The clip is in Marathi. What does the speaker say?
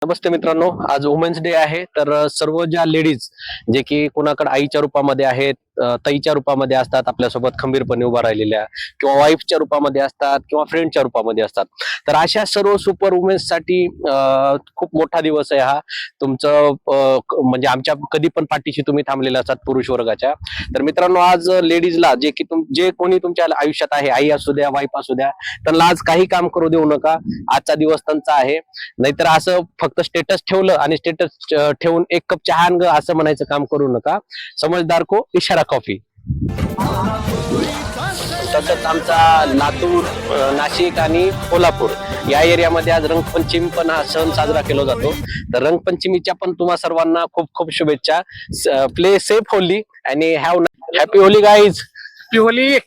नमस्ते मित्रांनो, आज वुमेन्स डे आहे. तर सर्व ज्या लेडीज जे की कोणाकडे आईच्या रूपामध्ये आहेत, ताईच्या रूपामध्ये असतात, आपल्यासोबत खंबीरपणे उभा राहिलेल्या, किंवा वाईफच्या रूपामध्ये असतात, किंवा फ्रेंडच्या रूपामध्ये असतात. तर अशा सर्व सुपर वुमेन्स साठी खूप मोठा दिवस आहे हा. तुमचं म्हणजे आमच्या कधी पण पाठीशी तुम्ही थांबलेले असतात पुरुष वर्गाच्या. तर मित्रांनो, आज लेडीजला जे कोणी तुमच्या आयुष्यात आहे, आई असू द्या, वाईफ असू द्या, त्यांना आज काही काम करू देऊ नका. आजचा दिवस त्यांचा आहे. नाहीतर असं फक्त स्टेटस ठेवलं आणि स्टेटस ठेवून एक कप चहा आण ग असं म्हणायचं काम करू नका. समजदार को इशारा कॉफी. तसंच आमचा लातूर, नाशिक आणि कोल्हापूर या एरियामध्ये आज रंगपंचमी पण हा सण साजरा केला जातो. तर रंगपंचमीच्या पण तुम्हा सर्वांना खूप खूप शुभेच्छा. प्ले सेफ होली आणि happy Holy guys. Happy Holy.